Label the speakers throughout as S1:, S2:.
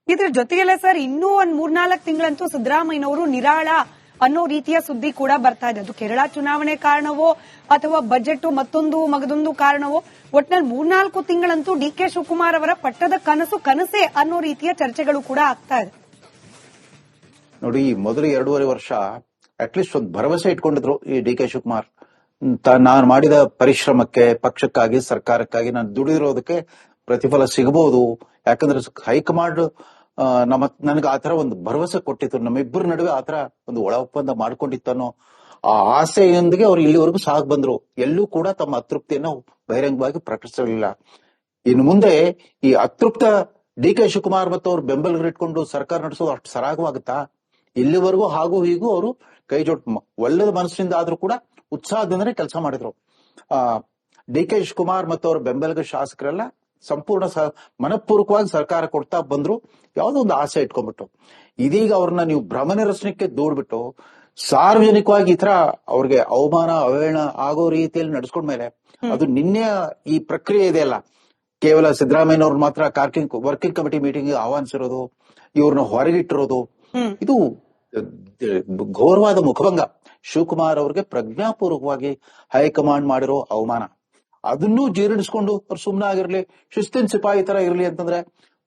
S1: ಇದ್ರ ಜೊತೆಗೆಲ್ಲ ಸರ್ ಇನ್ನೂ ಒಂದ್ 3-4 ತಿಂಗಳಂತೂ ಸಿದ್ದರಾಮಯ್ಯನವರು ನಿರಾಳ ಅನ್ನೋ ರೀತಿಯ ಸುದ್ದಿ ಕೂಡ ಬರ್ತಾ ಇದೆ. ಅದು ಕೇರಳ ಚುನಾವಣೆ ಕಾರಣವೋ ಅಥವಾ ಬಜೆಟ್ ಮಗದೊಂದು ಕಾರಣವೋ, ಒಟ್ನಲ್ಲಿ 3-4 ತಿಂಗಳಂತೂ ಡಿ.ಕೆ. ಶಿವಕುಮಾರ್ ಅವರ ಪಟ್ಟದ ಕನಸೇ ಅನ್ನೋ ರೀತಿಯ ಚರ್ಚೆಗಳು ಕೂಡ ಆಗ್ತಾ ಇದೆ.
S2: ನೋಡಿ, ಮೊದಲು 2.5 ವರ್ಷ ಅಟ್ಲೀಸ್ಟ್ ಒಂದು ಭರವಸೆ ಇಟ್ಕೊಂಡಿದ್ರು ಈ ಡಿ.ಕೆ. ಶಿವಕುಮಾರ್. ನಾನು ಮಾಡಿದ ಪರಿಶ್ರಮಕ್ಕೆ, ಪಕ್ಷಕ್ಕಾಗಿ, ಸರ್ಕಾರಕ್ಕಾಗಿ ನಾನು ದುಡಿದಿರೋದಕ್ಕೆ ಪ್ರತಿಫಲ ಸಿಗಬಹುದು. ಯಾಕಂದ್ರೆ ಹೈಕಮಾಂಡ್ ನನಗೆ ಆತರ ಒಂದು ಭರವಸೆ ಕೊಟ್ಟಿತ್ತು, ನಮ್ಮಿಬ್ಬರ ನಡುವೆ ಆತರ ಒಂದು ಒಳ ಒಪ್ಪಂದ ಮಾಡ್ಕೊಂಡಿತ್ತು ಅನ್ನೋ ಆ ಆಸೆಯೊಂದಿಗೆ ಅವ್ರು ಇಲ್ಲಿವರೆಗೂ ಸಾಗ್ ಬಂದ್ರು. ಎಲ್ಲೂ ಕೂಡ ತಮ್ಮ ಅತೃಪ್ತಿಯನ್ನು ಬಹಿರಂಗವಾಗಿ ಪ್ರಕಟಿಸಲಿಲ್ಲ. ಇನ್ನು ಮುಂದೆ ಈ ಅತೃಪ್ತ ಡಿ.ಕೆ. ಶಿವಕುಮಾರ್ ಮತ್ತು ಅವ್ರ ಬೆಂಬಲಿಗರು ಇಟ್ಕೊಂಡು ಸರ್ಕಾರ ನಡೆಸೋದು ಅಷ್ಟು ಸರಾಗವಾಗುತ್ತಾ? ಇಲ್ಲಿವರೆಗೂ ಹಾಗೂ ಹೀಗೂ ಅವರು ಕೈ ಜೋಡ್ ಒಳ್ಳೆದ ಮನಸ್ಸಿನಿಂದ ಆದ್ರೂ ಕೂಡ ಉತ್ಸಾಹದಿಂದನೇ ಕೆಲಸ ಮಾಡಿದ್ರು. ಡಿ.ಕೆ. ಶಿವಕುಮಾರ್ ಮತ್ತು ಅವ್ರ ಬೆಂಬಲಿಗ ಶಾಸಕರೆಲ್ಲ ಸಂಪೂರ್ಣ ಮನಪೂರ್ವಕವಾಗಿ ಸರ್ಕಾರ ಕೊಡ್ತಾ ಬಂದ್ರು, ಯಾವುದೋ ಒಂದು ಆಸೆ ಇಟ್ಕೊಂಡ್ಬಿಟ್ಟು. ಇದೀಗ ಅವ್ರನ್ನ ನೀವು ಭ್ರಮನಿರಸನಕ್ಕೆ ದೂಡ್ಬಿಟ್ಟು ಸಾರ್ವಜನಿಕವಾಗಿ ಈ ತರ ಅವ್ರಿಗೆ ಅವಮಾನ ಅವಹೇಳನ ಆಗೋ ರೀತಿಯಲ್ಲಿ ನಡೆಸ್ಕೊಂಡ್ಮೇಲೆ, ಅದು ನಿನ್ನೆ ಈ ಪ್ರಕ್ರಿಯೆ ಇದೆಯಲ್ಲ, ಕೇವಲ ಸಿದ್ದರಾಮಯ್ಯನವ್ರು ಮಾತ್ರ ವರ್ಕಿಂಗ್ ಕಮಿಟಿ ಮೀಟಿಂಗ್ ಆಹ್ವಾನಿಸಿರೋದು, ಇವ್ರನ್ನ ಹೊರಗಿಟ್ಟಿರೋದು, ಇದು ಘೋರವಾದ ಮುಖಭಂಗ. ಶಿವಕುಮಾರ್ ಅವ್ರಿಗೆ ಪ್ರಜ್ಞಾಪೂರ್ವಕವಾಗಿ ಹೈಕಮಾಂಡ್ ಮಾಡಿರೋ ಅವಮಾನ, ಅದನ್ನೂ ಜೀರ್ಣಿಸ್ಕೊಂಡು ಅವ್ರು ಸುಮ್ಮನೆ ಆಗಿರ್ಲಿ, ಶಿಸ್ತಿನ ಸಿಪಾಯಿ ತರ ಇರ್ಲಿ ಅಂತಂದ್ರೆ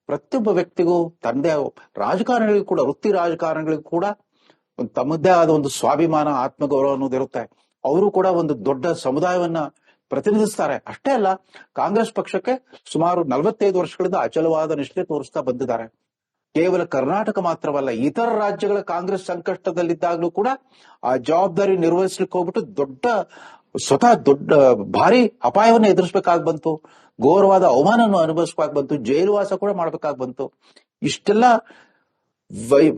S2: ಪ್ರತಿಯೊಬ್ಬ ವ್ಯಕ್ತಿಗೂ ತಂದೆ, ರಾಜಕಾರಣಿಗಳಿಗೂ ಕೂಡ, ವೃತ್ತಿ ರಾಜಕಾರಣಿಗಳಿಗೂ ಕೂಡ ತಮ್ಮದೇ ಆದ ಒಂದು ಸ್ವಾಭಿಮಾನ, ಆತ್ಮಗೌರವ ಅನ್ನೋದಿರುತ್ತೆ. ಅವರು ಕೂಡ ಒಂದು ದೊಡ್ಡ ಸಮುದಾಯವನ್ನ ಪ್ರತಿನಿಧಿಸ್ತಾರೆ. ಅಷ್ಟೇ ಅಲ್ಲ, ಕಾಂಗ್ರೆಸ್ ಪಕ್ಷಕ್ಕೆ ಸುಮಾರು 45 ವರ್ಷಗಳಿಂದ ಅಚಲವಾದ ನಿಷ್ಠೆ ತೋರಿಸ್ತಾ ಬಂದಿದ್ದಾರೆ. ಕೇವಲ ಕರ್ನಾಟಕ ಮಾತ್ರವಲ್ಲ, ಇತರ ರಾಜ್ಯಗಳ ಕಾಂಗ್ರೆಸ್ ಸಂಕಷ್ಟದಲ್ಲಿದ್ದಾಗಲೂ ಕೂಡ ಆ ಜವಾಬ್ದಾರಿ ನಿರ್ವಹಿಸ್ಲಿಕ್ಕೆ ಹೋಗ್ಬಿಟ್ಟು ದೊಡ್ಡ ಭಾರಿ ಅಪಾಯವನ್ನು ಎದುರಿಸಬೇಕಾಗಿ ಬಂತು, ಘೋರವಾದ ಅವಮಾನವನ್ನು ಅನುಭವಿಸಬೇಕಾಗಿ ಬಂತು, ಜೈಲುವಾಸ ಕೂಡ ಮಾಡಬೇಕಾಗಿ ಬಂತು. ಇಷ್ಟೆಲ್ಲ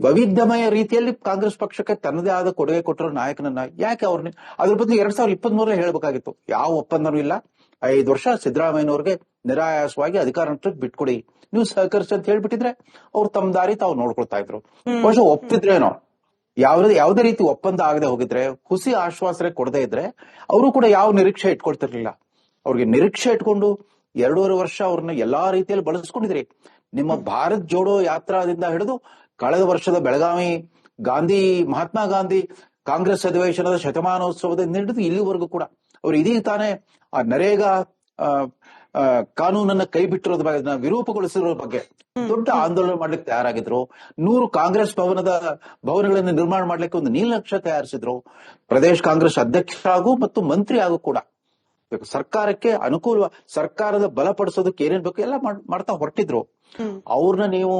S2: ವೈವಿಧ್ಯಮಯ ರೀತಿಯಲ್ಲಿ ಕಾಂಗ್ರೆಸ್ ಪಕ್ಷಕ್ಕೆ ತನ್ನದೇ ಆದ ಕೊಡುಗೆ ಕೊಟ್ಟಿರೋ ನಾಯಕನನ್ನ ಯಾಕೆ ಅವ್ರನ್ನ ಅದ್ರ ಬದಲು 2023 ಹೇಳ್ಬೇಕಾಗಿತ್ತು. ಯಾವ ಒಪ್ಪಂದನೂ ಇಲ್ಲ. 5 ವರ್ಷ ಸಿದ್ದರಾಮಯ್ಯನವ್ರಿಗೆ ನಿರಾಯಾಸವಾಗಿ ಅಧಿಕಾರ ಬಿಟ್ಕೊಡಿ, ನೀವು ಸಹಕರಿಸಿ ಅಂತ ಹೇಳ್ಬಿಟ್ಟಿದ್ರೆ ಅವ್ರು ತಮ್ಮ ದಾರಿ ತಾವು ನೋಡ್ಕೊಳ್ತಾ ಇದ್ರು. ಬಹುಶಃ ಒಪ್ತಿದ್ರೇನೋ, ಯಾವುದೇ ರೀತಿ ಒಪ್ಪಂದ ಆಗದೆ ಹೋಗಿದ್ರೆ, ಹುಸಿ ಆಶ್ವಾಸನೆ ಕೊಡದೇ ಇದ್ರೆ ಅವರು ಕೂಡ ಯಾವ ನಿರೀಕ್ಷೆ ಇಟ್ಕೊಳ್ತಿರ್ಲಿಲ್ಲ. ಅವ್ರಿಗೆ ನಿರೀಕ್ಷೆ ಇಟ್ಕೊಂಡು 2.5 ವರ್ಷ ಅವ್ರನ್ನ ಎಲ್ಲಾ ರೀತಿಯಲ್ಲಿ ಬಳಸ್ಕೊಂಡಿದ್ರಿ. ನಿಮ್ಮ ಭಾರತ್ ಜೋಡೋ ಯಾತ್ರಾದಿಂದ ಹಿಡಿದು ಕಳೆದ ವರ್ಷದ ಬೆಳಗಾವಿ ಮಹಾತ್ಮ ಗಾಂಧಿ ಕಾಂಗ್ರೆಸ್ ಅಧಿವೇಶನದ ಶತಮಾನೋತ್ಸವದಿಂದ ಹಿಡಿದು ಇಲ್ಲಿವರೆಗೂ ಕೂಡ ಅವ್ರು ಇದೀಗ ತಾನೇ ಆ ನರೇಗಾ ಕಾನೂನನ್ನ ಕೈ ಬಿಟ್ಟಿರೋದ್ರ ಬಗ್ಗೆ, ವಿರೂಪಗೊಳಿಸಿರೋ ಬಗ್ಗೆ ದೊಡ್ಡ ಆಂದೋಲನ ಮಾಡ್ಲಿಕ್ಕೆ ತಯಾರಾಗಿದ್ರು. 100 ಕಾಂಗ್ರೆಸ್ ಭವನಗಳನ್ನು ನಿರ್ಮಾಣ ಮಾಡ್ಲಿಕ್ಕೆ ಒಂದು ನೀಲನಕ್ಷೆ ತಯಾರಿಸಿದ್ರು. ಪ್ರದೇಶ ಕಾಂಗ್ರೆಸ್ ಅಧ್ಯಕ್ಷರಾಗೂ ಮತ್ತು ಮಂತ್ರಿ ಆಗು ಕೂಡ ಸರ್ಕಾರಕ್ಕೆ ಅನುಕೂಲ, ಸರ್ಕಾರದ ಬಲಪಡಿಸೋದಕ್ಕೆ ಏನೇನ್ ಬೇಕು ಎಲ್ಲ ಮಾಡ್ತಾ ಹೊರಟಿದ್ರು. ಅವ್ರನ್ನ ನೀವು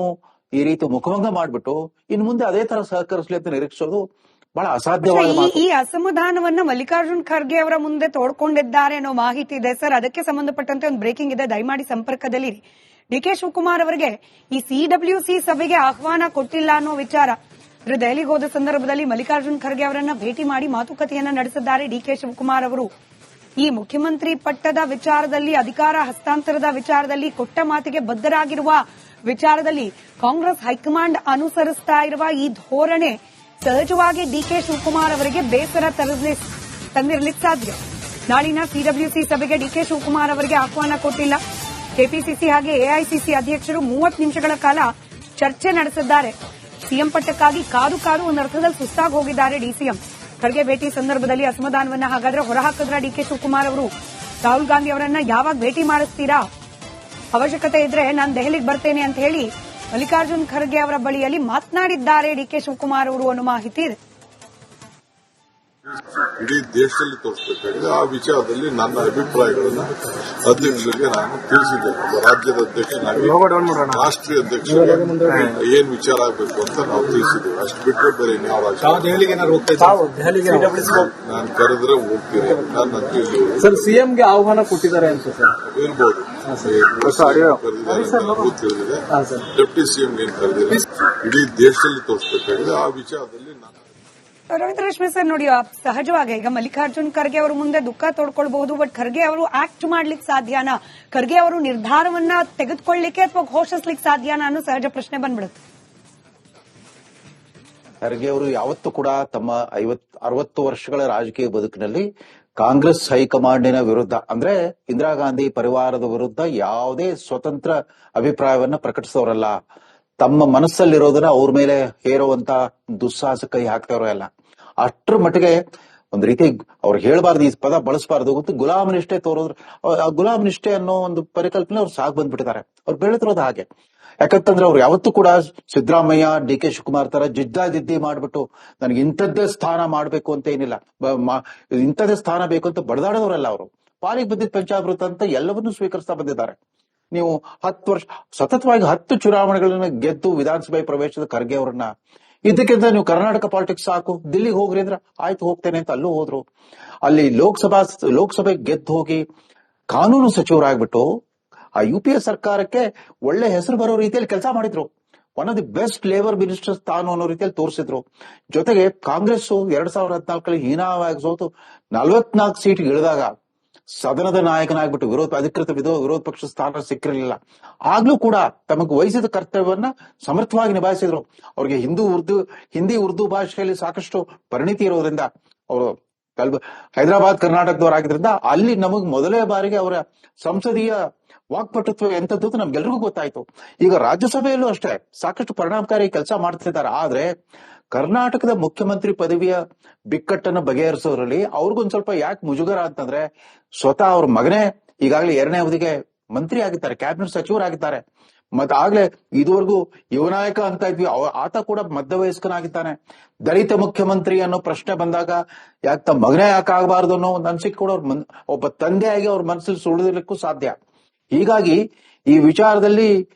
S2: ಈ ರೀತಿ ಮುಖಭಂಗ ಮಾಡ್ಬಿಟ್ಟು ಇನ್ನು ಮುಂದೆ ಅದೇ ತರ ಸಹಕರಿಸಲಿ ಅಂತ ನಿರೀಕ್ಷಿಸೋದು ಬಹಳ ಅಸಾಧ್ಯವಾದ.
S1: ಈ ಅಸಮಾಧಾನವನ್ನ ಮಲ್ಲಿಕಾರ್ಜುನ್ ಖರ್ಗೆ ಅವರ ಮುಂದೆ ತೋಡ್ಕೊಂಡಿದ್ದಾರೆ ಅನ್ನೋ ಮಾಹಿತಿ ಇದೆ ಸರ್. ಅದಕ್ಕೆ ಸಂಬಂಧಪಟ್ಟಂತೆ ಒಂದು ಬ್ರೇಕಿಂಗ್ ಇದೆ, ದಯಮಾಡಿ ಸಂಪರ್ಕದಲ್ಲಿ. ಡಿ.ಕೆ. ಶಿವಕುಮಾರ್ ಅವರಿಗೆ ಈ CWC ಸಭೆಗೆ ಆಹ್ವಾನ ಕೊಟ್ಟಿಲ್ಲ ಅನ್ನೋ ವಿಚಾರ, ದೆಹಲಿಗೆ ಹೋದ ಸಂದರ್ಭದಲ್ಲಿ ಮಲ್ಲಿಕಾರ್ಜುನ್ ಖರ್ಗೆ ಅವರನ್ನ ಭೇಟಿ ಮಾಡಿ ಮಾತುಕತೆಯನ್ನ ನಡೆಸಿದ್ದಾರೆ ಡಿ.ಕೆ. ಶಿವಕುಮಾರ್ ಅವರು. ಈ ಮುಖ್ಯಮಂತ್ರಿ ಪಟ್ಟದ ವಿಚಾರದಲ್ಲಿ, ಅಧಿಕಾರ ಹಸ್ತಾಂತರದ ವಿಚಾರದಲ್ಲಿ, ಕೊಟ್ಟ ಮಾತಿಗೆ ಬದ್ಧರಾಗಿರುವ ವಿಚಾರದಲ್ಲಿ ಕಾಂಗ್ರೆಸ್ ಹೈಕಮಾಂಡ್ ಅನುಸರಿಸ್ತಾ ಇರುವ ಈ ಧೋರಣೆ ಸಹಜವಾಗಿ ಡಿ.ಕೆ. ಶಿವಕುಮಾರ್ ಅವರಿಗೆ ಬೇಸರ ತಂದಿರಲಿಕ್ಕೆ ಸಾಧ್ಯ. ನಾಳಿನ CWC ಸಭೆಗೆ ಡಿ.ಕೆ. ಶಿವಕುಮಾರ್ ಅವರಿಗೆ ಆಹ್ವಾನ ಕೊಟ್ಟಿಲ್ಲ. ಕೆಪಿಸಿಸಿ ಹಾಗೆ ಎಐಸಿಸಿ ಅಧ್ಯಕ್ಷರು 30 ನಿಮಿಷಗಳ ಕಾಲ ಚರ್ಚೆ ನಡೆಸಿದ್ದಾರೆ. ಸಿಎಂ ಪಟ್ಟಕ್ಕಾಗಿ ಕಾದು ಒಂದು ಅರ್ಥದಲ್ಲಿ ಸುಸ್ತಾಗಿ ಹೋಗಿದ್ದಾರೆ ಡಿಸಿಎಂ. ಖರ್ಗೆ ಭೇಟಿ ಸಂದರ್ಭದಲ್ಲಿ ಅಸಮಾಧಾನವನ್ನ ಹಾಗಾದ್ರೆ ಹೊರಹಾಕಿದ್ರ ಡಿ.ಕೆ. ಶಿವಕುಮಾರ್ ಅವರು? ರಾಹುಲ್ ಗಾಂಧಿ ಅವರನ್ನ ಯಾವಾಗ ಭೇಟಿ ಮಾಡಿಸ್ತೀರಾ? ಅವಶ್ಯಕತೆ ಇದ್ರೆ ನಾನು ದೆಹಲಿಗೆ ಬರ್ತೇನೆ ಅಂತ ಹೇಳಿ ಮಲ್ಲಿಕಾರ್ಜುನ್ ಖರ್ಗೆ ಅವರ ಬಳಿಯಲ್ಲಿ ಮಾತನಾಡಿದ್ದಾರೆ ಡಿ.ಕೆ. ಶಿವಕುಮಾರ್ ಅವರು ಅನ್ನೋ ಮಾಹಿತಿ ಇದೆ.
S3: ಇಡೀ ದೇಶದಲ್ಲಿ ತೋರಿಸಬೇಕಾಗಿದೆ. ಆ ವಿಚಾರದಲ್ಲಿ ನನ್ನ ಅಭಿಪ್ರಾಯಗಳನ್ನು ಅಧ್ಯಕ್ಷರಿಗೆ ನಾನು ತಿಳಿಸಿದ್ದೇನೆ. ರಾಜ್ಯದ ಅಧ್ಯಕ್ಷನಾಗಿ ರಾಷ್ಟ್ರೀಯ ಅಧ್ಯಕ್ಷರಿಗೆ ಏನ್ ವಿಚಾರ ಆಗಬೇಕು ಅಂತ ನಾವು ತಿಳಿಸಿದ್ದೇವೆ. ಅಷ್ಟು ಬಿಟ್ಟರೆ ಬೇರೆ ಯಾವ ನಾನು ಕರೆದ್ರೆ ಹೋಗ್ತೀನಿ. ನಾನಂತೂ ಇಲ್ಲಿ
S4: ಸರ್ ಸಿಎಂಗೆ ಆಹ್ವಾನ ಕೊಟ್ಟಿದ್ದಾರೆ ಅಂತ ಸರ್
S3: ಇರ್ಬೋದು, ತಿಳಿದಿದೆ. ಡೆಪ್ಟಿ ಸಿಎಂಗೆ ಏನ್ ಕರೆದಿದೆ ಇಡೀ ದೇಶದಲ್ಲಿ ತೋರಿಸಬೇಕಾಗಿದೆ. ಆ ವಿಚಾರದಲ್ಲಿ ನಾನು
S1: ರವೀಂದ್ರ ರೇಷ್ಮೆ ಸರ್, ನೋಡಿ ಸಹಜವಾಗಿ ಈಗ ಮಲ್ಲಿಕಾರ್ಜುನ್ ಖರ್ಗೆ ಅವರು ಮುಂದೆ ದುಃಖ ತೋಡ್ಕೊಳ್ಬಹುದು, ಬಟ್ ಖರ್ಗೆ ಅವರು ಆಕ್ಟ್ ಮಾಡ್ಲಿಕ್ಕೆ ಸಾಧ್ಯನಾ? ಖರ್ಗೆ ಅವರು ನಿರ್ಧಾರವನ್ನ ತೆಗೆದುಕೊಳ್ಳಲಿಕ್ಕೆ ಅಥವಾ ಘೋಷಿಸ್ಲಿಕ್ಕೆ ಸಾಧ್ಯನಾ ಅನ್ನೋ ಸಹಜ ಪ್ರಶ್ನೆ ಬಂದ್ಬಿಡುತ್ತೆ.
S2: ಖರ್ಗೆ ಅವರು ಯಾವತ್ತೂ ಕೂಡ ತಮ್ಮ 60 ವರ್ಷಗಳ ರಾಜಕೀಯ ಬದುಕಿನಲ್ಲಿ ಕಾಂಗ್ರೆಸ್ ಹೈಕಮಾಂಡಿನ ವಿರುದ್ಧ ಅಂದ್ರೆ ಇಂದಿರಾ ಗಾಂಧಿ ಪರಿವಾರದ ವಿರುದ್ಧ ಯಾವುದೇ ಸ್ವತಂತ್ರ ಅಭಿಪ್ರಾಯವನ್ನ ಪ್ರಕಟಿಸೋರಲ್ಲ. ತಮ್ಮ ಮನಸ್ಸಲ್ಲಿರೋದನ್ನ ಅವ್ರ ಮೇಲೆ ಹೇರುವಂತ ದುಸ್ಸಾಹಸ ಕೈ ಹಾಕ್ತಾರೋ ಎಲ್ಲ. ಅಷ್ಟ್ರ ಮಟ್ಟಿಗೆ ಒಂದ್ ರೀತಿ ಅವ್ರು ಹೇಳ್ಬಾರ್ದು, ಈ ಪದ ಬಳಸಬಾರ್ದು, ಗೊತ್ತು ಗುಲಾಮ್ ನಿಷ್ಠೆ ತೋರೋದ್ರ, ಆ ಗುಲಾಮ್ ನಿಷ್ಠೆ ಅನ್ನೋ ಒಂದು ಪರಿಕಲ್ಪನೆ ಅವ್ರು ಸಾಗ್ ಬಂದ್ಬಿಟ್ಟಿದ್ದಾರೆ. ಅವ್ರು ಬೆಳೆದಿರೋದು ಹಾಗೆ. ಯಾಕಂತಂದ್ರೆ ಅವ್ರು ಯಾವತ್ತೂ ಕೂಡ ಸಿದ್ದರಾಮಯ್ಯ, ಡಿ ಕೆ ಶಿವಕುಮಾರ್ ತರ ಜಿದ್ದಾಜಿದ್ದಿ ಮಾಡ್ಬಿಟ್ಟು ನನಗೆ ಇಂಥದ್ದೇ ಸ್ಥಾನ ಮಾಡ್ಬೇಕು ಅಂತ ಏನಿಲ್ಲ, ಇಂಥದ್ದೇ ಸ್ಥಾನ ಬೇಕು ಅಂತ ಬಡದಾಡೋರಲ್ಲ. ಅವರು ಪಾಲಿಗೆ ಬಂದಿದ್ದ ಪಂಚಾಮೃತ ಅಂತ ಎಲ್ಲವನ್ನೂ ಸ್ವೀಕರಿಸ್ತಾ ಬಂದಿದ್ದಾರೆ. ನೀವು 10 ವರ್ಷ ಸತತವಾಗಿ 10 ಚುನಾವಣೆಗಳನ್ನ ಗೆದ್ದು ವಿಧಾನಸಭೆ ಪ್ರವೇಶದ ಖರ್ಗೆ ಅವರನ್ನ, ಇದಕ್ಕಿಂತ ನೀವು ಕರ್ನಾಟಕ ಪಾಲಿಟಿಕ್ಸ್ ಸಾಕು, ದಿಲ್ಲಿಗೆ ಹೋಗ್ರಿ ಅಂದ್ರೆ ಆಯ್ತು ಹೋಗ್ತೇನೆ ಅಂತ ಅಲ್ಲೂ ಹೋದ್ರು. ಅಲ್ಲಿ ಲೋಕಸಭೆ ಗೆದ್ದು ಹೋಗಿ ಕಾನೂನು ಸಚಿವರಾಗ್ಬಿಟ್ಟು ಆ UPA ಸರ್ಕಾರಕ್ಕೆ ಒಳ್ಳೆ ಹೆಸರು ಬರೋ ರೀತಿಯಲ್ಲಿ ಕೆಲಸ ಮಾಡಿದ್ರು. One of the best labour ministers ತಾನು ಅನ್ನೋ ರೀತಿಯಲ್ಲಿ ತೋರಿಸಿದ್ರು. ಜೊತೆಗೆ ಕಾಂಗ್ರೆಸ್ 2014 ಹೀನಾವಾಗಿ ಸೋತು 44 ಸೀಟ್ ಇಳಿದಾಗ ಸದನದ ನಾಯಕನಾಗ್ಬಿಟ್ಟು ಅಧಿಕೃತ ವಿರೋಧ ಪಕ್ಷ ಸ್ಥಾನ ಸಿಕ್ಕಿರಲಿಲ್ಲ. ಆಗ್ಲೂ ಕೂಡ ತಮಗೆ ವಹಿಸಿದ ಕರ್ತವ್ಯವನ್ನ ಸಮರ್ಥವಾಗಿ ನಿಭಾಯಿಸಿದ್ರು. ಅವ್ರಿಗೆ ಹಿಂದಿ ಉರ್ದು ಭಾಷೆಯಲ್ಲಿ ಸಾಕಷ್ಟು ಪರಿಣಿತಿ ಇರೋದ್ರಿಂದ, ಅವರು ಹೈದರಾಬಾದ್ ಕರ್ನಾಟಕದವರಾಗಿದ್ರಿಂದ ಅಲ್ಲಿ ನಮಗ್ ಮೊದಲೇ ಬಾರಿಗೆ ಅವರ ಸಂಸದೀಯ ವಾಕ್ಪಟುತ್ವ ಎಂತದ್ದು ನಮ್ಗೆಲ್ರಿಗೂ ಗೊತ್ತಾಯ್ತು. ಈಗ ರಾಜ್ಯಸಭೆಯಲ್ಲೂ ಅಷ್ಟೇ ಸಾಕಷ್ಟು ಪರಿಣಾಮಕಾರಿ ಕೆಲಸ ಮಾಡ್ತಿದ್ದಾರೆ. ಆದ್ರೆ ಕರ್ನಾಟಕದ ಮುಖ್ಯಮಂತ್ರಿ ಪದವಿಯ ಬಿಕ್ಕಟ್ಟನ್ನು ಬಗೆಹರಿಸೋದ್ರಲ್ಲಿ ಅವ್ರಿಗೊಂದ್ ಸ್ವಲ್ಪ ಯಾಕೆ ಮುಜುಗರ ಅಂತಂದ್ರೆ, ಸ್ವತಃ ಅವ್ರ ಮಗನೇ ಈಗಾಗಲೇ 2ನೇ ಅವಧಿಗೆ ಮಂತ್ರಿ ಆಗಿದ್ದಾರೆ, ಕ್ಯಾಬಿನೆಟ್ ಸಚಿವರಾಗಿದ್ದಾರೆ. ಮತ್ ಆಗ್ಲೇ ಇದುವರೆಗೂ ಯುವನಾಯಕ ಅಂತ ಇದ್ವಿ, ಆತ ಕೂಡ ಮಧ್ಯವಯಸ್ಕನಾಗಿದ್ದಾನೆ. ದಲಿತ ಮುಖ್ಯಮಂತ್ರಿ ಅನ್ನೋ ಪ್ರಶ್ನೆ ಬಂದಾಗ ಯಾಕೆ ತಮ್ಮ ಮಗನೇ ಯಾಕೆ ಆಗಬಾರ್ದು ಅನ್ನೋ ಒಂದು ಅನ್ಸಿಕೆ ಕೂಡ ಒಬ್ಬ ತಂದೆಯಾಗಿ ಅವ್ರ ಮನಸ್ಸಲ್ಲಿ ಸುಳಿದಿರ್ಲಿಕ್ಕೂ ಸಾಧ್ಯ. ಹೀಗಾಗಿ ಈ ವಿಚಾರದಲ್ಲಿ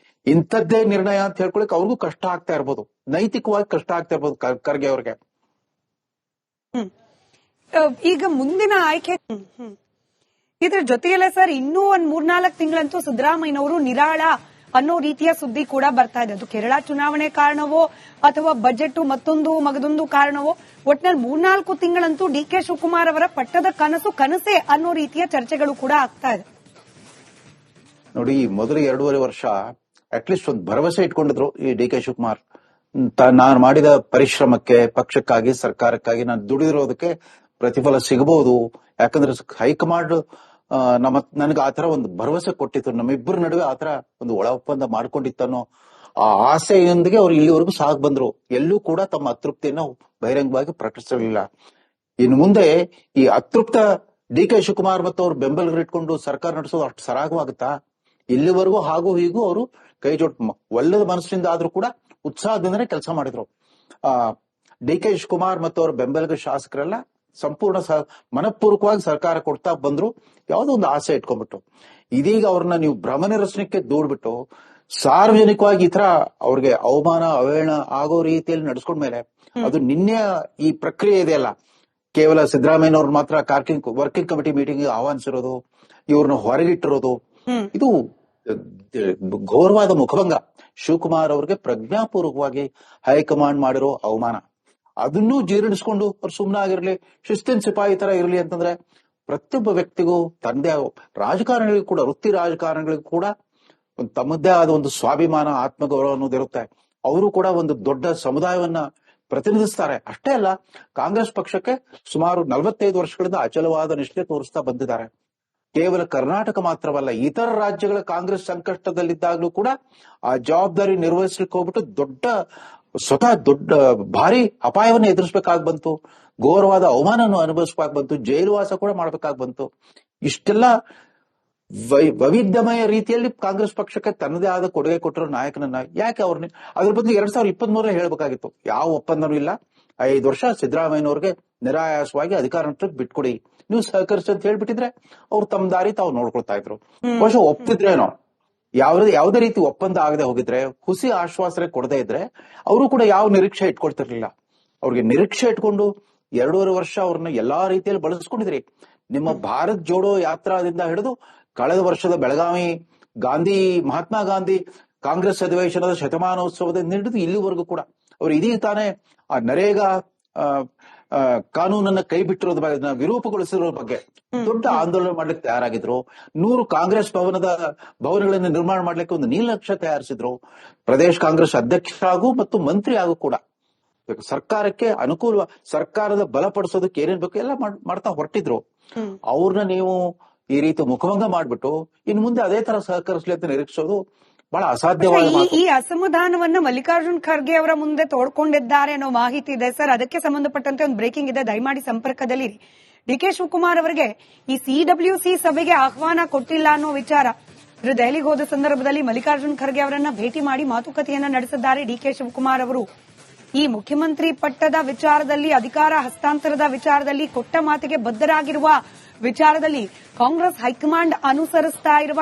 S2: ಇಂಥದ್ದೇ ನಿರ್ಣಯ ಅಂತ ಹೇಳ್ಕೊಳಕ್ ಅವ್ರಿಗೂ ಕಷ್ಟ ಆಗ್ತಾ ಇರ್ಬೋದು, ನೈತಿಕವಾಗಿ ಕಷ್ಟ ಆಗ್ತಾ ಇರ್ಬೋದು ಖರ್ಗೆ ಅವ್ರಿಗೆ.
S1: ಈಗ ಮುಂದಿನ ಆಯ್ಕೆ ಇದ್ರ ಜೊತೆಯಲ್ಲೇ ಸರ್ ಇನ್ನೂ ಒಂದ್ 3-4 ತಿಂಗಳಂತೂ ಸಿದ್ದರಾಮಯ್ಯನವರು ನಿರಾಳ ಅನ್ನೋ ರೀತಿಯ ಸುದ್ದಿ ಕೂಡ ಬರ್ತಾ ಇದೆ. ಅದು ಕೇರಳ ಚುನಾವಣೆ ಕಾರಣವೋ ಅಥವಾ ಬಜೆಟ್ ಮಗದೊಂದು ಕಾರಣವೋ, ಒಟ್ಟಿನಲ್ಲಿ 3-4 ತಿಂಗಳಂತೂ DK ಶಿವಕುಮಾರ್ ಅವರ ಪಟ್ಟದ ಕನಸೇ ಅನ್ನೋ ರೀತಿಯ ಚರ್ಚೆಗಳು ಕೂಡ ಆಗ್ತಾ ಇದೆ.
S2: ನೋಡಿ, ಮೊದಲು 2.5 ವರ್ಷ ಅಟ್ಲೀಸ್ಟ್ ಒಂದು ಭರವಸೆ ಇಟ್ಕೊಂಡಿದ್ರು ಈ DK ಶಿವಕುಮಾರ್. ನಾನು ಮಾಡಿದ ಪರಿಶ್ರಮಕ್ಕೆ, ಪಕ್ಷಕ್ಕಾಗಿ, ಸರ್ಕಾರಕ್ಕಾಗಿ ನಾನು ದುಡಿದಿರೋದಕ್ಕೆ ಪ್ರತಿಫಲ ಸಿಗಬಹುದು. ಯಾಕಂದ್ರೆ ಹೈಕಮಾಂಡ್ ನನಗೆ ಆತರ ಒಂದು ಭರವಸೆ ಕೊಟ್ಟಿತ್ತು, ನಮ್ಮಿಬ್ಬರ ನಡುವೆ ಆತರ ಒಂದು ಒಳ ಒಪ್ಪಂದ ಮಾಡ್ಕೊಂಡಿತ್ತನ್ನೋ ಆ ಆಸೆಯೊಂದಿಗೆ ಅವ್ರು ಇಲ್ಲಿವರೆಗೂ ಸಾಗ್ ಬಂದ್ರು. ಎಲ್ಲೂ ಕೂಡ ತಮ್ಮ ಅತೃಪ್ತಿಯನ್ನು ಬಹಿರಂಗವಾಗಿ ಪ್ರಕಟಿಸಲಿಲ್ಲ. ಇನ್ನು ಮುಂದೆ ಈ ಅತೃಪ್ತ DK ಶಿವಕುಮಾರ್ ಮತ್ತು ಅವ್ರ ಬೆಂಬಲಿಗರು ಇಟ್ಕೊಂಡು ಸರ್ಕಾರ ನಡೆಸೋದು ಅಷ್ಟು ಸರಾಗವಾಗುತ್ತಾ? ಇಲ್ಲಿವರೆಗೂ ಹಾಗೂ ಹೀಗೂ ಅವರು ಕೈ ಒಳ್ಳೆದ ಮನಸ್ಸಿನಿಂದ ಆದ್ರೂ ಕೂಡ ಉತ್ಸಾಹದಿಂದನೇ ಕೆಲಸ ಮಾಡಿದ್ರು. DK ಶಿವಕುಮಾರ್ ಮತ್ತು ಅವರ ಬೆಂಬಲಿಗ ಶಾಸಕರೆಲ್ಲ ಸಂಪೂರ್ಣ ಮನಪೂರ್ವಕವಾಗಿ ಸರ್ಕಾರ ಕೊಡ್ತಾ ಬಂದ್ರು, ಯಾವುದೋ ಒಂದು ಆಸೆ ಇಟ್ಕೊಂಡ್ಬಿಟ್ಟು. ಇದೀಗ ಅವ್ರನ್ನ ನೀವು ಭ್ರಮನಿರಸನಕ್ಕೆ ದೂಡ್ಬಿಟ್ಟು ಸಾರ್ವಜನಿಕವಾಗಿ ಈ ತರ ಅವ್ರಿಗೆ ಅವಮಾನ ಅವಹೇಳನ ಆಗೋ ರೀತಿಯಲ್ಲಿ ನಡೆಸ್ಕೊಂಡ್ಮೇಲೆ, ಅದು ನಿನ್ನೆ ಈ ಪ್ರಕ್ರಿಯೆ ಇದೆಯಲ್ಲ, ಕೇವಲ ಸಿದ್ದರಾಮಯ್ಯನವ್ರು ಮಾತ್ರ ವರ್ಕಿಂಗ್ ಕಮಿಟಿ ಮೀಟಿಂಗ್ ಆಹ್ವಾನಿಸಿರೋದು, ಇವ್ರನ್ನ ಹೊರಗಿಟ್ಟಿರೋದು, ಇದು ಘೋರವಾದ ಮುಖಭಂಗ. ಶಿವಕುಮಾರ್ ಅವ್ರಿಗೆ ಪ್ರಜ್ಞಾಪೂರ್ವಕವಾಗಿ ಹೈಕಮಾಂಡ್ ಮಾಡಿರೋ ಅವಮಾನ, ಅದನ್ನೂ ಜೀರ್ಣಿಸ್ಕೊಂಡು ಅವ್ರು ಸುಮ್ಮನಾಗಿರ್ಲಿ, ಶಿಸ್ತಿನ ಸಿಪಾಯಿ ತರ ಇರ್ಲಿ ಅಂತಂದ್ರೆ ಪ್ರತಿಯೊಬ್ಬ ವ್ಯಕ್ತಿಗೂ ತಂದೆ, ರಾಜಕಾರಣಿಗಳಿಗೂ ಕೂಡ, ವೃತ್ತಿ ರಾಜಕಾರಣಿಗಳಿಗೂ ಕೂಡ ಒಂದು ತಮ್ಮದೇ ಆದ ಒಂದು ಸ್ವಾಭಿಮಾನ, ಆತ್ಮಗೌರವ ಅನ್ನೋದಿರುತ್ತೆ. ಅವರು ಕೂಡ ಒಂದು ದೊಡ್ಡ ಸಮುದಾಯವನ್ನ ಪ್ರತಿನಿಧಿಸ್ತಾರೆ. ಅಷ್ಟೇ ಅಲ್ಲ, ಕಾಂಗ್ರೆಸ್ ಪಕ್ಷಕ್ಕೆ ಸುಮಾರು 45 ವರ್ಷಗಳಿಂದ ಅಚಲವಾದ ನಿಷ್ಠೆ ತೋರಿಸ್ತಾ ಬಂದಿದ್ದಾರೆ. ಕೇವಲ ಕರ್ನಾಟಕ ಮಾತ್ರವಲ್ಲ, ಇತರ ರಾಜ್ಯಗಳ ಕಾಂಗ್ರೆಸ್ ಸಂಕಷ್ಟದಲ್ಲಿದ್ದಾಗಲೂ ಕೂಡ ಆ ಜವಾಬ್ದಾರಿ ನಿರ್ವಹಿಸ್ಲಿಕ್ಕೆ ಹೋಗ್ಬಿಟ್ಟು ದೊಡ್ಡ ಭಾರಿ ಅಪಾಯವನ್ನು ಎದುರಿಸಬೇಕಾಗಿ ಬಂತು, ಘೋರವಾದ ಅವಮಾನವನ್ನು ಅನುಭವಿಸಬೇಕಾಗಿ ಬಂತು, ಜೈಲುವಾಸ ಕೂಡ ಮಾಡಬೇಕಾಗಿ ಬಂತು. ಇಷ್ಟೆಲ್ಲ ವೈವಿಧ್ಯಮಯ ರೀತಿಯಲ್ಲಿ ಕಾಂಗ್ರೆಸ್ ಪಕ್ಷಕ್ಕೆ ತನ್ನದೇ ಆದ ಕೊಡುಗೆ ಕೊಟ್ಟಿರೋ ನಾಯಕನನ್ನ ಯಾಕೆ ಅವ್ರನ್ನ ಅದ್ರ ಬದಲು 2023 ಹೇಳ್ಬೇಕಾಗಿತ್ತು. ಯಾವ ಒಪ್ಪಂದನೂ ಇಲ್ಲ, 5 ವರ್ಷ ಸಿದ್ದರಾಮಯ್ಯನವ್ರಿಗೆ ನಿರಾಯಾಸವಾಗಿ ಅಧಿಕಾರ ಬಿಟ್ಕೊಡಿ, ನೀವು ಸಹಕರಿಸಿ ಅಂತ ಹೇಳ್ಬಿಟ್ಟಿದ್ರೆ ಅವ್ರು ತಮ್ಮ ದಾರಿ ತಾವು ನೋಡ್ಕೊಳ್ತಾ ಇದ್ರು. ಬಹುಶಃ ಒಪ್ತಿದ್ರೇನೋ, ಯಾವುದೇ ರೀತಿ ಒಪ್ಪಂದ ಆಗದೆ ಹೋಗಿದ್ರೆ, ಹುಸಿ ಆಶ್ವಾಸನೆ ಕೊಡದೇ ಇದ್ರೆ ಅವರು ಕೂಡ ಯಾವ ನಿರೀಕ್ಷೆ ಇಟ್ಕೊಳ್ತಿರ್ಲಿಲ್ಲ. ಅವ್ರಿಗೆ ನಿರೀಕ್ಷೆ ಇಟ್ಕೊಂಡು 2.5 ವರ್ಷ ಅವ್ರನ್ನ ಎಲ್ಲಾ ರೀತಿಯಲ್ಲಿ ಬಳಸ್ಕೊಂಡಿದ್ರಿ. ನಿಮ್ಮ ಭಾರತ್ ಜೋಡೋ ಯಾತ್ರಾದಿಂದ ಹಿಡಿದು ಕಳೆದ ವರ್ಷದ ಬೆಳಗಾವಿ ಮಹಾತ್ಮ ಗಾಂಧಿ ಕಾಂಗ್ರೆಸ್ ಅಧಿವೇಶನದ ಶತಮಾನೋತ್ಸವದಿಂದ ಹಿಡಿದು ಇಲ್ಲಿವರೆಗೂ ಕೂಡ ಅವ್ರು ಇದೀಗ ತಾನೇ ಆ ನರೇಗಾ ಕಾನೂನನ್ನ ಕೈ ಬಿಟ್ಟಿರೋದ್ರ ಬಗ್ಗೆ, ವಿರೂಪಗೊಳಿಸಿರೋ ಬಗ್ಗೆ ದೊಡ್ಡ ಆಂದೋಲನ ಮಾಡ್ಲಿಕ್ಕೆ ತಯಾರಾಗಿದ್ರು. 100 ಕಾಂಗ್ರೆಸ್ ಭವನಗಳನ್ನು ನಿರ್ಮಾಣ ಮಾಡ್ಲಿಕ್ಕೆ ಒಂದು ನೀಲನಕ್ಷೆ ತಯಾರಿಸಿದ್ರು. ಪ್ರದೇಶ ಕಾಂಗ್ರೆಸ್ ಅಧ್ಯಕ್ಷರಾಗೂ ಮತ್ತು ಮಂತ್ರಿ ಆಗು ಕೂಡ ಸರ್ಕಾರಕ್ಕೆ ಅನುಕೂಲ, ಸರ್ಕಾರದ ಬಲಪಡಿಸೋದಕ್ಕೆ ಏನೇನ್ ಬೇಕು ಎಲ್ಲ ಮಾಡ್ತಾ ಹೊರಟಿದ್ರು. ಅವ್ರನ್ನ ನೀವು ಈ ರೀತಿ ಮುಖಭಂಗ ಮಾಡ್ಬಿಟ್ಟು ಇನ್ನು ಮುಂದೆ ಅದೇ ತರ ಸಹಕರಿಸಲಿ ಅಂತ ನಿರೀಕ್ಷಿಸೋದು ಬಹಳ ಅಸಾಧ್ಯವಾದ ಮಾತು.
S1: ಈ ಅಸಮಾಧಾನವನ್ನ ಮಲ್ಲಿಕಾರ್ಜುನ್ ಖರ್ಗೆ ಅವರ ಮುಂದೆ ತೋಡ್ಕೊಂಡಿದ್ದಾರೆ ಅನ್ನೋ ಮಾಹಿತಿ ಇದೆ ಸರ್. ಅದಕ್ಕೆ ಸಂಬಂಧಪಟ್ಟಂತೆ ಒಂದು ಬ್ರೇಕಿಂಗ್ ಇದೆ, ದಯಮಾಡಿ ಸಂಪರ್ಕದಲ್ಲಿರಿ. ಡಿಕೆ ಶಿವಕುಮಾರ್ ಅವರಿಗೆ ಈ ಸಿಡಬ್ಲ್ಯೂಸಿ ಸಭೆಗೆ ಆಹ್ವಾನ ಕೊಟ್ಟಿಲ್ಲ ಅನ್ನೋ ವಿಚಾರ, ದೆಹಲಿಗೆ ಹೋದ ಸಂದರ್ಭದಲ್ಲಿ ಮಲ್ಲಿಕಾರ್ಜುನ್ ಖರ್ಗೆ ಅವರನ್ನ ಭೇಟಿ ಮಾಡಿ ಮಾತುಕತೆಯನ್ನ ನಡೆಸಿದ್ದಾರೆ ಡಿಕೆ ಶಿವಕುಮಾರ್ ಅವರು. ಈ ಮುಖ್ಯಮಂತ್ರಿ ಪಟ್ಟದ ವಿಚಾರದಲ್ಲಿ, ಅಧಿಕಾರ ಹಸ್ತಾಂತರದ ವಿಚಾರದಲ್ಲಿ, ಕೊಟ್ಟ ಮಾತಿಗೆ ಬದ್ಧರಾಗಿರುವ ವಿಚಾರದಲ್ಲಿ ಕಾಂಗ್ರೆಸ್ ಹೈಕಮಾಂಡ್ ಅನುಸರಿಸ್ತಾ ಇರುವ